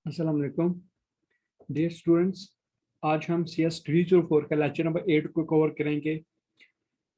अस्सलाम वालेकुम dear students. आज हम CS 304 का लेक्चर नंबर 8 को कवर करेंगे।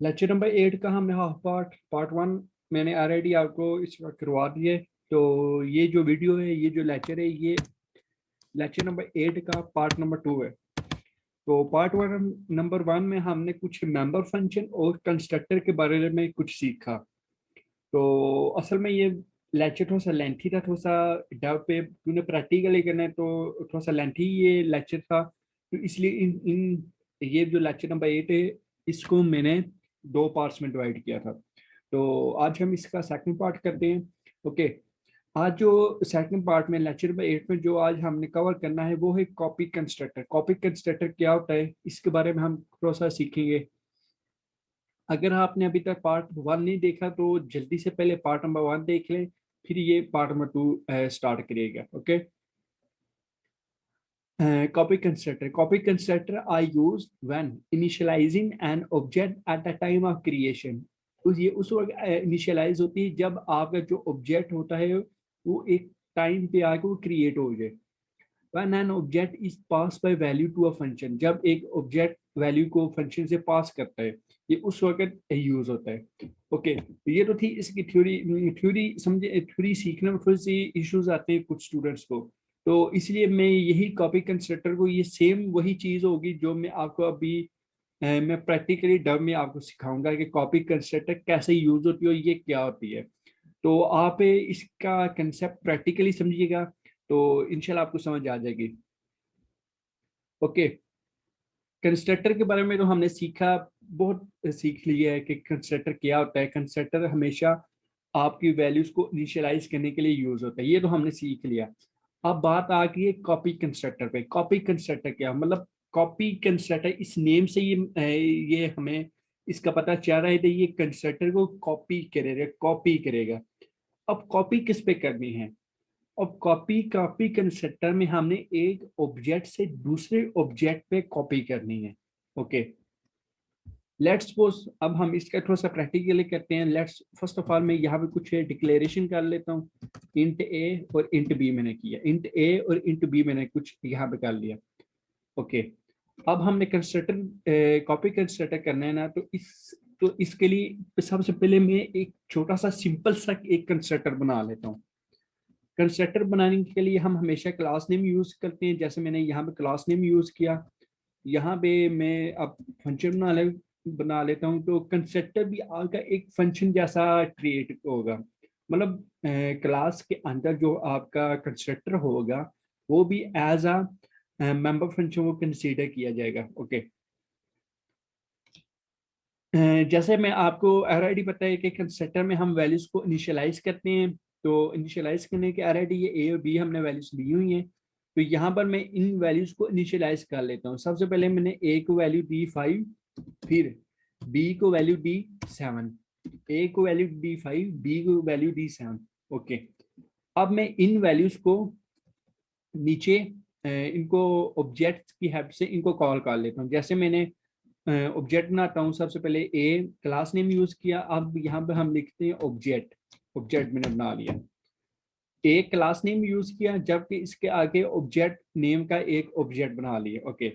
लेक्चर नंबर 8 का हमने हाफ पार्ट 1 मैंने ऑलरेडी आपको इस वक्त करवा दिए। तो ये जो वीडियो है, ये जो लेक्चर है, ये लेक्चर नंबर 8 का पार्ट नंबर 2 है। तो पार्ट 1 नंबर 1 में हमने कुछ मेंबर फंक्शन और कंस्ट्रक्टर के बारे में कुछ सीखा। तो असल में ये लेक्चर थोड़ा सा लेंथी था, थोड़ा सा डेव पे तूने प्रैक्टिकली करना है तो थोड़ा सा लेंथी ये लेक्चर था। तो इसलिए इन इन ये जो लेक्चर नंबर 8 है, इसको मैंने दो पार्ट्स में डिवाइड किया था। तो आज हम इसका सेकंड पार्ट करते हैं। ओके। आज जो सेकंड पार्ट में लेक्चर नंबर 8 में जो आज हमने कवर करना है वो है कॉपी कंस्ट्रक्टर। कॉपी कंस्ट्रक्टर क्या होता है, इसके बारे में हम थोड़ा सा सीखेंगे। अगर आपने अभी तक पार्ट 1 नहीं देखा तो जल्दी से पहले पार्ट नंबर 1 देख लें, फिर ये पार्ट नंबर 2 स्टार्ट करिएगा। Okay. Copy constructor. Copy constructor are used when initializing an object at the time of creation. ये उस वक्त इनिशियलाइज होती है जब आपका जो ऑब्जेक्ट होता है वो एक टाइम पे आके वो क्रिएट हो जाए। When an object is passed by value to a function, जब एक ऑब्जेक्ट वैल्यू को फंक्शन से पास करता है, ये उस वक्त यूज होता है। ओके। तो ये तो थी इसकी थ्योरी। थ्योरी समझे, थ्योरी सीखने में थोड़ी सी इश्यूज आते हैं कुछ स्टूडेंट्स को। तो इसलिए मैं यही कॉपी कंस्ट्रक्टर को, ये सेम वही चीज होगी जो मैं आपको अभी मैं प्रैक्टिकली डब में आपको सिखाऊंगा कि कॉपी कंस्ट्रक्टर कैसे यूज होती है और ये क्या होती है। तो आप इसका कंसेप्ट प्रैक्टिकली समझिएगा तो इंशाल्लाह आपको समझ आ जाएगी। ओके। कंस्ट्रक्टर के बारे में तो हमने सीखा, बहुत सीख लिया है कि कंस्ट्रक्टर क्या होता है। कंस्ट्रक्टर हमेशा आपकी वैल्यूज को इनिशियलाइज करने के लिए यूज होता है, ये तो हमने सीख लिया। अब बात आ गई है कॉपी कंस्ट्रक्टर पे। कॉपी कंस्ट्रक्टर क्या मतलब, कॉपी कंस्ट्रक्टर इस नेम से ये हमें इसका पता चल रहा है कि ये कंस्ट्रक्टर को कॉपी करेगा। अब कॉपी किस पे करनी है। अब कॉपी कॉपी कंस्ट्रक्टर में हमने एक ऑब्जेक्ट से दूसरे ऑब्जेक्ट पे कॉपी करनी है। ओके। लेट्स सपोज अब हम इसका थोड़ा सा प्रैक्टिकली करते हैं। लेट्स फर्स्ट ऑफ ऑल मैं यहाँ पे कुछ डिक्लेरेशन कर लेता हूँ। इंट ए और इंट बी मैंने किया, इंट ए और इंट बी मैंने कुछ यहाँ पे कर लिया। ओके। अब हमने कंस्ट्रक्टर कॉपी कंस्ट्रक्टर करना है ना, तो इसके लिए सबसे पहले मैं एक छोटा सा सिंपल सा एक कंस्ट्रक्टर बना लेता हूँ। कंस्ट्रक्टर बनाने के लिए हम हमेशा क्लास नेम यूज करते हैं, जैसे मैंने यहाँ पे क्लास नेम यूज किया। यहाँ पे मैं अब फंक्शन बना लेता हूँ। तो कंस्ट्रक्टर भी आपका एक फंक्शन जैसा क्रिएट होगा। मतलब क्लास के अंदर जो आपका कंस्ट्रक्टर होगा वो भी एज अ मेंबर फंक्शन वो कंसीडर किया जाएगा। ओके। जैसे मैं आपको ऑलरेडी पता है कि कंस्ट्रक्टर में हम वैल्यूज को इनिशियलाइज करते हैं। तो इनिशियलाइज करने के ऑलरेडी ये ए और बी हमने वैल्यूज दी हुई हैं। तो यहाँ पर मैं इन वैल्यूज को इनिशियलाइज कर लेता हूँ। सबसे पहले मैंने ए को वैल्यू दी 5, फिर बी को वैल्यू दी 7। ए को वैल्यू दी 5, बी को वैल्यू दी 7। ओके। अब मैं इन वैल्यूज को नीचे इनको ऑब्जेक्ट की हेल्प से इनको कॉल कर लेता हूँ। जैसे मैंने ऑब्जेक्ट बनाता हूँ, सबसे पहले ए क्लास नेम यूज किया। अब यहाँ पे हम लिखते हैं ऑब्जेक्ट। ऑब्जेक्ट मैंने बना लिया, ए क्लास नेम यूज किया, जबकि इसके आगे ऑब्जेक्ट नेम का एक ऑब्जेक्ट बना लिया। ओके।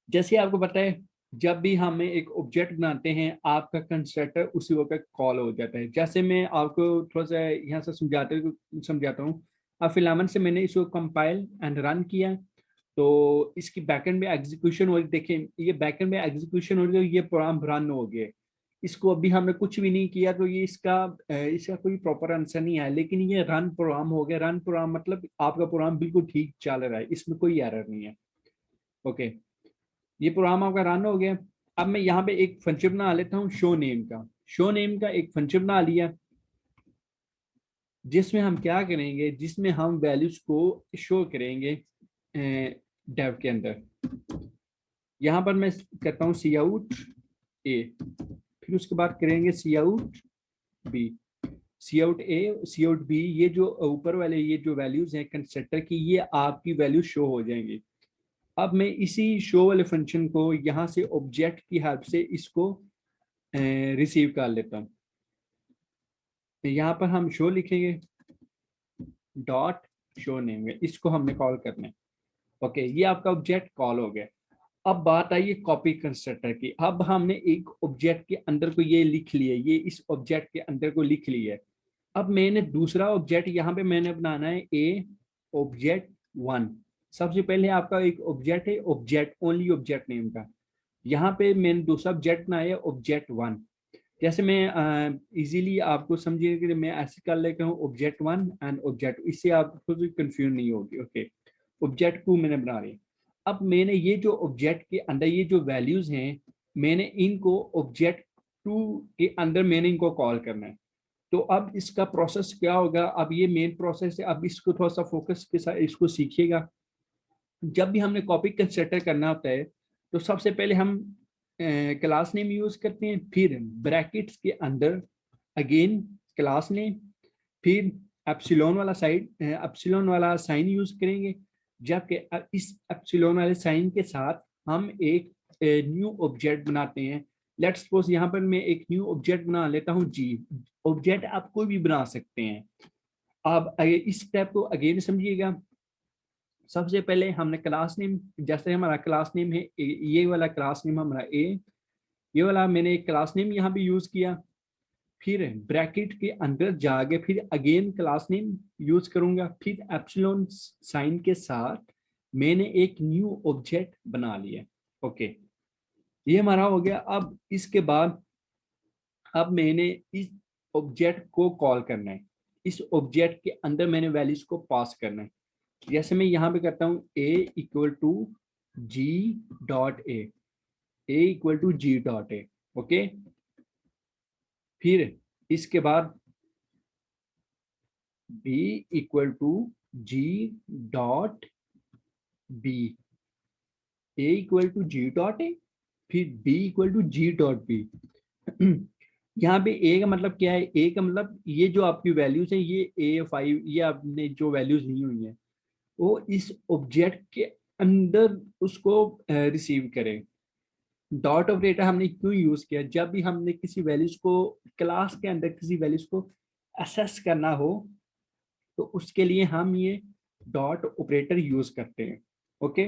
जैसे आपको पता है जब भी हम एक ऑब्जेक्ट बनाते हैं आपका कंस्ट्रक्टर उसी वक्त कॉल हो जाता है। जैसे मैं आपको थोड़ा सा यहाँ से समझाता हूँ। अब फिलहाल से मैंने इसको कंपाइल एंड रन किया तो इसकी बैकएंड में एग्जीक्यूशन हो रही। देखें ये बैकएंड में एग्जीक्यूशन हो रही है, ये प्रोग्राम रन हो गया। इसको अभी हमने कुछ भी नहीं किया तो ये इसका कोई प्रॉपर आंसर नहीं आया, लेकिन ये रन प्रोग्राम हो गया। रन प्रोग्राम मतलब आपका प्रोग्राम बिल्कुल ठीक चल रहा है, इसमें कोई एरर नहीं है। ओके। ये प्रोग्राम आपका रन हो गया। अब मैं यहाँ पे एक फंक्शन बना लेता हूँ शो नेम का। शो नेम का एक फंक्शन बना लिया जिसमें हम क्या करेंगे, जिसमें हम वैल्यूज को शो करेंगे डेव के अंदर। यहाँ पर मैं करता हूँ सी आउट ए, फिर उसके बाद करेंगे सी आउट बी। सी आउट ए, सी आउट बी, ये जो ऊपर वाले ये जो वैल्यूज हैं कंस्ट्रक्टर की, ये आपकी वैल्यू शो हो जाएंगी। अब मैं इसी शो वाले फंक्शन को यहाँ से ऑब्जेक्ट की हेल्प से इसको रिसीव कर लेता हूँ। यहाँ पर हम शो लिखेंगे डॉट शो नेम है, इसको हमने कॉल करना है। ओके, ये आपका ऑब्जेक्ट कॉल हो गया। अब बात आई है कॉपी कंस्ट्रक्टर की। अब हमने एक ऑब्जेक्ट के अंदर को ये लिख लिया, ये इस ऑब्जेक्ट के अंदर को लिख लिया है। अब मैंने दूसरा ऑब्जेक्ट यहाँ पे मैंने बनाना है ए ऑब्जेक्ट वन। सबसे पहले आपका एक ऑब्जेक्ट है ऑब्जेक्ट ओनली ऑब्जेक्ट नेम का, यहाँ पे मैंने दूसरा ऑब्जेक्ट बनाया है ऑब्जेक्ट वन। जैसे मैं इजीली आपको समझिए कि मैं ऐसे कर लेता हूँ ऑब्जेक्ट वन एंड ऑब्जेक्ट, इससे आपको कोई कंफ्यूजन नहीं होगी। ओके, ऑब्जेक्ट टू मैंने बना लिया। अब मैंने ये जो ऑब्जेक्ट के अंदर ये जो वैल्यूज हैं, मैंने इनको ऑब्जेक्ट टू के अंदर मैंने इनको कॉल करना है। तो अब इसका प्रोसेस क्या होगा, अब ये मेन प्रोसेस है, अब इसको थोड़ा सा फोकस के साथ इसको सीखिएगा। जब भी हमने कॉपी कंस्ट्रक्टर करना होता है तो सबसे पहले हम क्लास नेम यूज करते हैं, फिर ब्रैकेट्स के अंदर अगेन क्लास नेम, फिर एप्सिलॉन वाला साइन यूज करेंगे। जबकि इस एप्सिलॉन वाले साइन के साथ हम एक न्यू ऑब्जेक्ट बनाते हैं। लेट्स सपोज यहाँ पर मैं एक न्यू ऑब्जेक्ट बना लेता हूँ जी। ऑब्जेक्ट आप कोई भी बना सकते हैं। अब इस स्टेप को अगेन समझिएगा। सबसे पहले हमने क्लास नेम, जैसे हमारा क्लास नेम है ये वाला क्लास नेम हमारा ए, ये वाला मैंने एक क्लास नेम यहाँ पे यूज किया। फिर ब्रैकेट के अंदर जाके फिर अगेन क्लास नेम यूज करूंगा, फिर एप्सिलॉन साइन के साथ मैंने एक न्यू ऑब्जेक्ट बना लिया। ओके, ये हमारा हो गया। अब इसके बाद अब मैंने इस ऑब्जेक्ट को कॉल करना है, इस ऑब्जेक्ट के अंदर मैंने वैल्यूज को पास करना है। जैसे मैं यहाँ पे करता हूँ a equal to G dot A equal to G dot A. Okay, फिर इसके बाद b equal to G dot B, A equal to G dot A, फिर b equal to G dot B. यहाँ पे a का मतलब क्या है, a का मतलब ये जो आपकी वैल्यूज है ये a5, ये आपने जो वैल्यूज ली हुई है वो इस ऑब्जेक्ट के अंदर उसको रिसीव करें। डॉट ऑपरेटर हमने क्यों यूज किया, जब भी हमने किसी वैल्यूज को क्लास के अंदर किसी वैल्यूज को असेस करना हो तो उसके लिए हम ये डॉट ऑपरेटर यूज करते हैं। ओके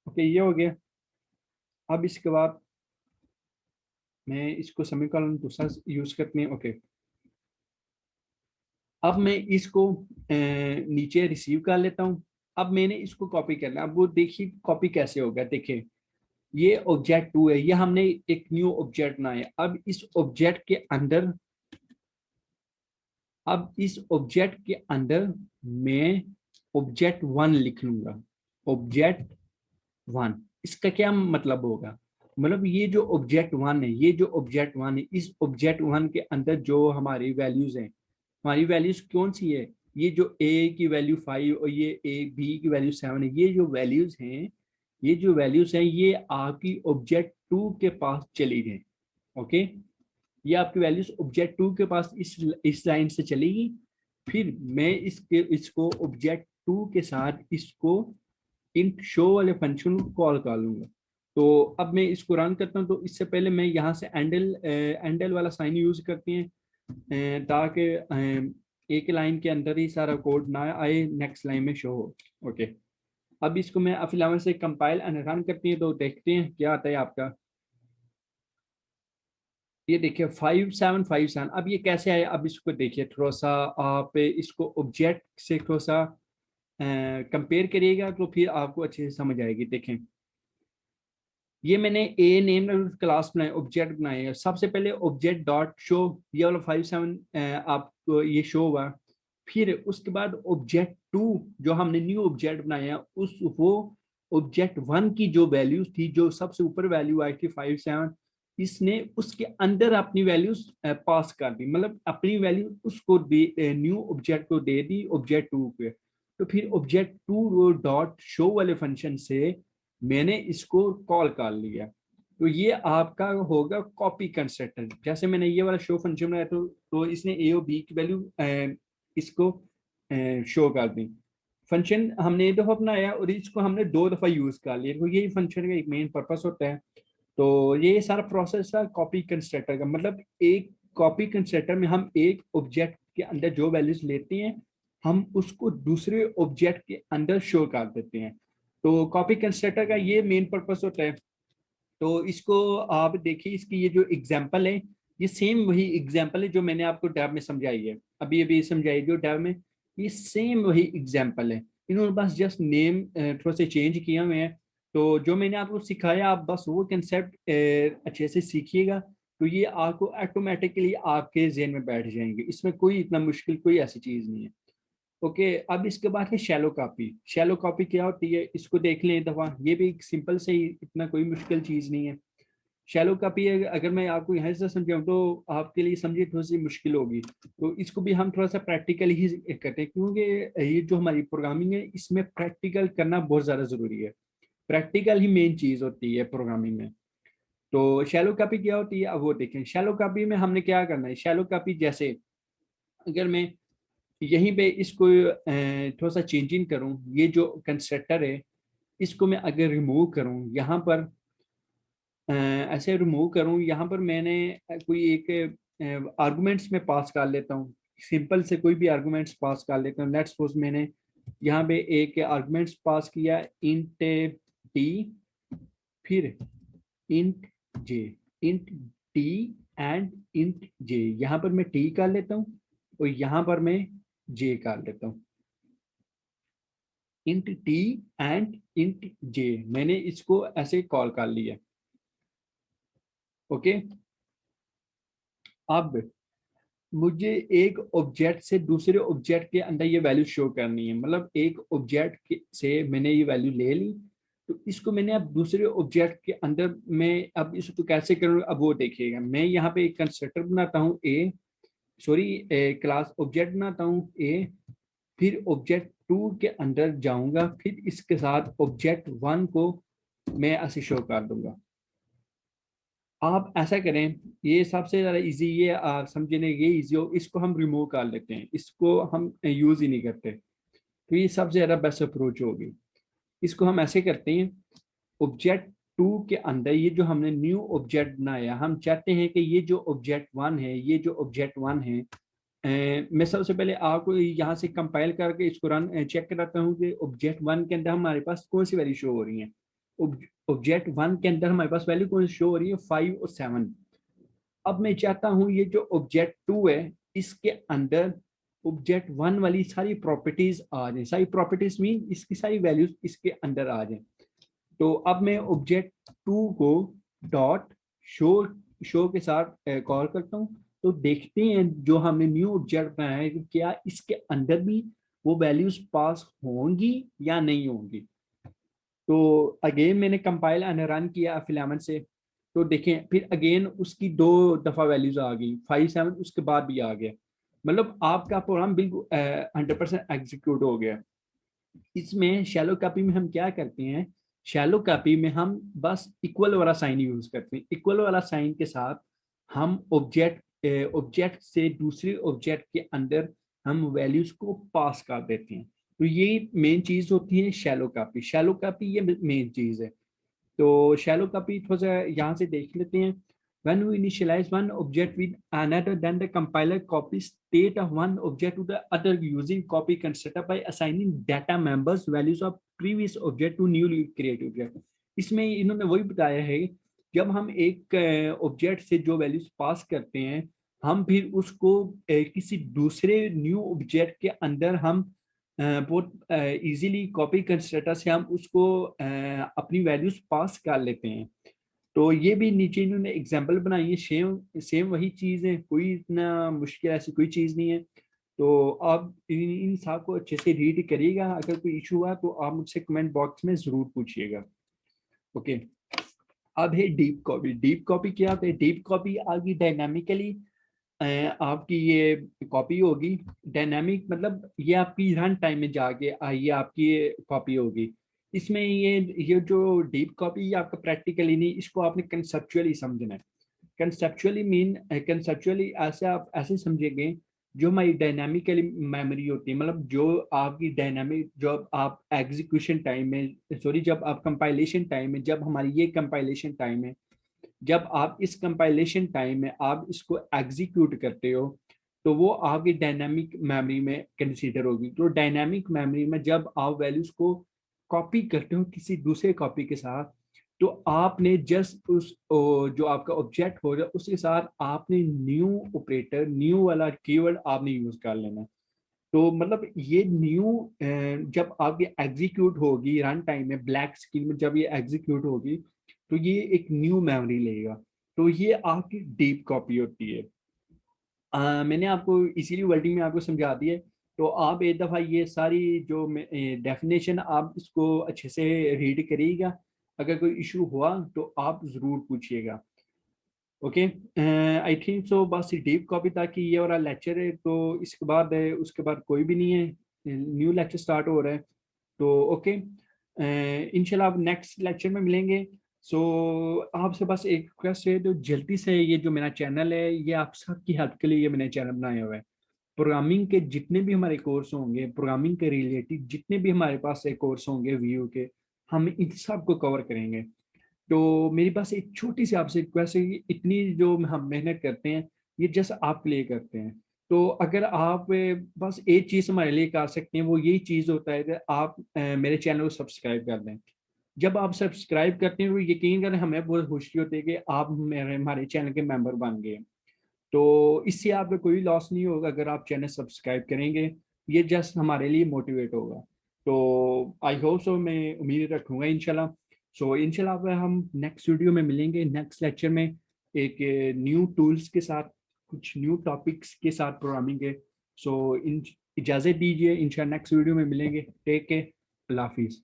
ओके, ये हो गया। अब इसके बाद मैं इसको सेमीकोलन दूसरा यूज करते हैं। ओके, अब मैं इसको नीचे रिसीव कर लेता हूँ। अब मैंने इसको कॉपी करना है। अब वो देखिए कॉपी कैसे होगा। देखिए ये ऑब्जेक्ट टू है, ये हमने एक न्यू ऑब्जेक्ट बनाया। अब इस ऑब्जेक्ट के अंदर, अब इस ऑब्जेक्ट के अंदर मैं ऑब्जेक्ट वन लिख लूंगा। ऑब्जेक्ट वन, इसका क्या मतलब होगा, मतलब ये जो ऑब्जेक्ट वन है, ये जो ऑब्जेक्ट वन है, इस ऑब्जेक्ट वन के अंदर जो हमारी वैल्यूज हैं, हमारी वैल्यूज कौन सी है, ये जो a की वैल्यू 5 और ये b की वैल्यू 7 है, ये जो वैल्यूज हैं, ये जो वैल्यूज हैं ये आपकी ऑब्जेक्ट टू के पास चली गई। ओके, ये आपकी वैल्यूज ऑब्जेक्ट टू के पास इस लाइन से चलेगी। फिर मैं इसको ऑब्जेक्ट टू के साथ इसको इंट शो वाले फंक्शन को कॉल कर लूंगा। तो अब मैं इसको रन करता हूँ। तो इससे पहले मैं यहाँ से एंडल वाला साइन यूज करते हैं ताकि एक लाइन के अंदर ही सारा कोड ना आए, नेक्स्ट लाइन में शो हो। ओके, अब इसको मैं फिलहाल से कंपाइल एंड रन करती है तो देखते हैं क्या आता है आपका। ये देखिए 5757। अब ये कैसे आया, अब इसको देखिए थोड़ा सा आप इसको ऑब्जेक्ट से थोड़ा सा कंपेयर करिएगा तो फिर आपको अच्छे से समझ आएगी। देखें ये मैंने ए नेम क्लास बनाए, ऑब्जेक्ट बनाए। सबसे पहले ऑब्जेक्ट डॉट शो, ये वाला 57 आपको ये शो हुआ। फिर उसके बाद ऑब्जेक्ट टू जो हमने न्यू ऑब्जेक्ट बनाया उस वो ऑब्जेक्ट वन की जो वैल्यूज थी, जो सबसे ऊपर वैल्यू आई थी 57, इसने उसके अंदर अपनी वैल्यूज पास कर दी, मतलब अपनी वैल्यू उसको न्यू ऑब्जेक्ट को दे दी ऑब्जेक्ट टू पे। तो फिर ऑब्जेक्ट टू डॉट शो वाले फंक्शन से मैंने इसको कॉल कर लिया। तो ये आपका होगा कॉपी कंस्ट्रक्टर। जैसे मैंने ये वाला शो फंक्शन बनाया तो इसने ए और बी की वैल्यू इसको शो कर दी। फंक्शन हमने एक दफा बनाया और इसको हमने दो दफा यूज कर लिया, तो यही फंक्शन का एक मेन पर्पस होता है। तो ये सारा प्रोसेस है कॉपी कंस्ट्रक्टर का। मतलब एक कॉपी कंस्ट्रक्टर में हम एक ऑब्जेक्ट के अंदर जो वैल्यूज लेते हैं हम उसको दूसरे ऑब्जेक्ट के अंदर शो कर देते हैं। तो कॉपी कंस्ट्रक्टर का ये मेन पर्पस होता है। तो इसको आप देखिए, इसकी ये जो एग्जांपल है, ये सेम वही एग्जांपल है जो मैंने आपको टैब में समझाई है, अभी अभी समझाई जो टैब में, ये सेम वही एग्जांपल है। इन्होंने बस जस्ट नेम थोड़ा से चेंज किए हुए हैं। तो जो मैंने आपको सिखाया, आप बस वो कंसेप्ट अच्छे से सीखिएगा, तो ये आपको ऑटोमेटिकली आपके जहन में बैठ जाएंगे। इसमें कोई इतना मुश्किल कोई ऐसी चीज़ नहीं है। ओके, अब इसके बाद है शैलो कॉपी। शैलो कॉपी क्या होती है, इसको देख लें एक दफ़ा। ये भी एक सिंपल से ही, इतना कोई मुश्किल चीज़ नहीं है। शैलो कॉपी अगर मैं आपको यहाँ से समझाऊँ तो आपके लिए समझे थोड़ी सी मुश्किल होगी। तो इसको भी हम थोड़ा सा प्रैक्टिकल ही करते हैं, क्योंकि ये जो हमारी प्रोग्रामिंग है, इसमें प्रैक्टिकल करना बहुत ज़्यादा ज़रूरी है। प्रैक्टिकल ही मेन चीज़ होती है प्रोग्रामिंग में। तो शैलो कॉपी क्या होती है, अब वो देखें। शैलो कॉपी में हमने क्या करना है, शैलो कॉपी जैसे अगर मैं यहीं पे इसको थोड़ा सा चेंजिंग करूं, ये जो कंस्ट्रक्टर है इसको मैं अगर रिमूव करूं यहाँ पर, ऐसे रिमूव करूं यहाँ पर, मैंने कोई एक आर्गुमेंट्स में पास कर लेता हूँ। सिंपल से कोई भी आर्गुमेंट्स पास कर लेता हूँ। लेट्स सपोज मैंने यहाँ पे एक आर्गुमेंट्स पास किया, इंट टी, फिर int J, int T and int J. यहाँ पर मैं टी कर लेता हूँ और यहाँ पर मैं जे कर लेता हूँ। इंट टी एंड इंट जे, मैंने इसको ऐसे कॉल कर लिया। ओके, अब मुझे एक ऑब्जेक्ट से दूसरे ऑब्जेक्ट के अंदर ये वैल्यू शो करनी है। मतलब एक ऑब्जेक्ट से मैंने ये वैल्यू ले ली, तो इसको मैंने अब दूसरे ऑब्जेक्ट के अंदर, मैं अब इसको कैसे करूँ, अब वो देखिएगा। मैं यहाँ पे एक कंस्ट्रक्टर बनाता हूँ ए, सॉरी क्लास ऑब्जेक्ट बनाता हूँ ए, फिर ऑब्जेक्ट टू के अंदर जाऊंगा, फिर इसके साथ ऑब्जेक्ट वन को मैं ऐसे शो कर दूंगा। आप ऐसा करें, ये सबसे ज़्यादा इजी, ये समझने ये इजी हो, इसको हम रिमूव कर लेते हैं, इसको हम यूज़ ही नहीं करते। तो ये सबसे ज़्यादा बेस्ट अप्रोच होगी। इसको हम ऐसे करते हैं, ऑब्जेक्ट टू के अंदर ये जो हमने न्यू ऑब्जेक्ट बनाया, हम चाहते हैं कि ये जो ऑब्जेक्ट वन है, ये जो ऑब्जेक्ट वन है, मैं सबसे पहले आपको यहाँ से कंपाइल करके इसको रन चेक कराता हूँ कि ऑब्जेक्ट वन के अंदर हमारे पास कौन सी वैल्यू शो हो रही है। ऑब्जेक्ट वन के अंदर हमारे पास वैल्यू कौन सी शो हो रही है, 5 और 7। अब मैं चाहता हूँ ये जो ऑब्जेक्ट टू है, इसके अंदर ऑब्जेक्ट वन वाली सारी प्रॉपर्टीज आ जाए। सारी प्रॉपर्टीज मीन इसकी सारी वैल्यूज इसके अंदर आ जाए। तो अब मैं ऑब्जेक्ट टू को डॉट शो शो के साथ कॉल करता हूँ। तो देखते हैं जो हमने न्यू ऑब्जेक्ट बनाया है, क्या इसके अंदर भी वो वैल्यूज पास होंगी या नहीं होंगी। तो अगेन मैंने कंपाइल एंड रन किया F11 से, तो देखें फिर अगेन उसकी 2 दफ़ा वैल्यूज आ गई, 5 7, उसके बाद भी आ गया। मतलब आपका प्रोग्राम बिल्कुल 100% एग्जीक्यूट हो गया। इसमें शैलो कॉपी में हम क्या करते हैं, शैलो कॉपी में हम बस इक्वल वाला साइन यूज करते हैं। इक्वल वाला साइन के साथ हम ऑब्जेक्ट से दूसरे ऑब्जेक्ट के अंदर हम वैल्यूज को पास कर देते हैं। तो ये मेन चीज होती है शैलो कॉपी। शैलो कॉपी ये मेन चीज है। तो शैलो कॉपी थोड़ा सा यहाँ से देख लेते हैं। When we initialize one object with another, then the compiler copies state of one object to the other using copy constructor by assigning data members values of previous object to newly created object। इसमें इन्होंने वही बताया है, जब हम एक object से जो वैल्यूज पास करते हैं, हम फिर उसको किसी दूसरे न्यू ऑब्जेक्ट के अंदर हम बहुत इजीली कॉपी कंस्ट्रक्टर से हम उसको अपनी वैल्यूज पास कर लेते हैं। तो ये भी नीचे इन्होंने एग्जाम्पल बनाई है, सेम सेम वही चीज़ है, कोई इतना मुश्किल ऐसी कोई चीज़ नहीं है। तो आप इन सब को अच्छे से रीड करिएगा। अगर कोई इशू हुआ तो आप मुझसे कमेंट बॉक्स में ज़रूर पूछिएगा। ओके, अब है डीप कॉपी। डीप कॉपी क्या होता है, डीप कॉपी आपकी डायनामिकली आपकी ये कॉपी होगी। डायनामिक मतलब ये आपकी रन टाइम में जाके ये आपकी कॉपी होगी। इसमें ये जो डीप कॉपी, ये आपका प्रैक्टिकली नहीं, इसको आपने कंसेप्चुअली समझना है। कंसेप्चुअली मीन, कंसेप्चुअली ऐसे आप ऐसे समझेंगे, जो हमारी डायनामिकली मेमोरी होती है, मतलब जो आपकी डायनामिक, जो आप एग्जीक्यूशन टाइम में, सॉरी जब आप कंपाइलेशन टाइम में, जब हमारी ये कंपाइलेशन टाइम है, जब आप इस कंपाइलेशन टाइम में आप इसको एग्जीक्यूट करते हो, तो वो आपकी डायनामिक मेमोरी में कंसीडर होगी। तो डायनामिक मेमोरी में जब आप वैल्यूज को कॉपी करते हो किसी दूसरे कॉपी के साथ, तो आपने जस्ट उस जो आपका ऑब्जेक्ट हो जाए उसके साथ आपने न्यू ऑपरेटर, न्यू वाला कीवर्ड आपने यूज कर लेना है। तो मतलब ये न्यू जब आपकी एग्जीक्यूट होगी रन टाइम में ब्लैक स्क्रीन में जब ये एग्जीक्यूट होगी, तो ये एक न्यू मेमोरी लेगा। तो ये आपकी डीप कॉपी होती है। मैंने आपको इसीलिए वर्डिंग में आपको समझा दी है। तो आप एक दफ़ा ये सारी जो डेफिनेशन आप इसको अच्छे से रीड करिएगा। अगर कोई इशू हुआ तो आप ज़रूर पूछिएगा। ओके, आई थिंक सो बस डीप कॉपी ताकि ये वाला लेक्चर है, तो इसके बाद उसके बाद कोई भी नहीं है, न्यू लेक्चर स्टार्ट हो रहा है। तो ओके, इंशाल्लाह आप नेक्स्ट लेक्चर में मिलेंगे। सो आपसे बस एक रिक्वेस्ट है, तो जल्दी से ये जो मेरा चैनल है ये आप सबकी हेल्प के लिए ये मैंने चैनल बनाया हुआ है। प्रोग्रामिंग के जितने भी हमारे कोर्स होंगे, प्रोग्रामिंग के रिलेटेड जितने भी हमारे पास कोर्स होंगे व्यू के, हम इन सब को कवर करेंगे। तो मेरी पास एक छोटी सी आपसे रिक्वेस्ट है कि इतनी जो हम मेहनत करते हैं ये जस्ट आपके लिए करते हैं। तो अगर आप बस एक चीज़ हमारे लिए कर सकते हैं, वो यही चीज़ होता है कि आप मेरे चैनल को सब्सक्राइब कर दें। जब आप सब्सक्राइब करते हैं तो यकीन करें हमें बहुत खुशी होती है कि आप मेरे हमारे चैनल के मेंबर बन गए। तो इससे आपका कोई लॉस नहीं होगा अगर आप चैनल सब्सक्राइब करेंगे। ये जस्ट हमारे लिए मोटिवेट होगा। तो आई होप सो, मैं उम्मीद रखूँगा इंशाल्लाह। सो इंशाल्लाह अब हम नेक्स्ट वीडियो में मिलेंगे, नेक्स्ट लेक्चर में एक न्यू टूल्स के साथ, कुछ न्यू टॉपिक्स के साथ प्रोग्रामिंग के। सो इन इजाज़त दीजिए, इंशाल्लाह नेक्स्ट वीडियो में मिलेंगे। टेक केयर, अल्लाह हाफिज़।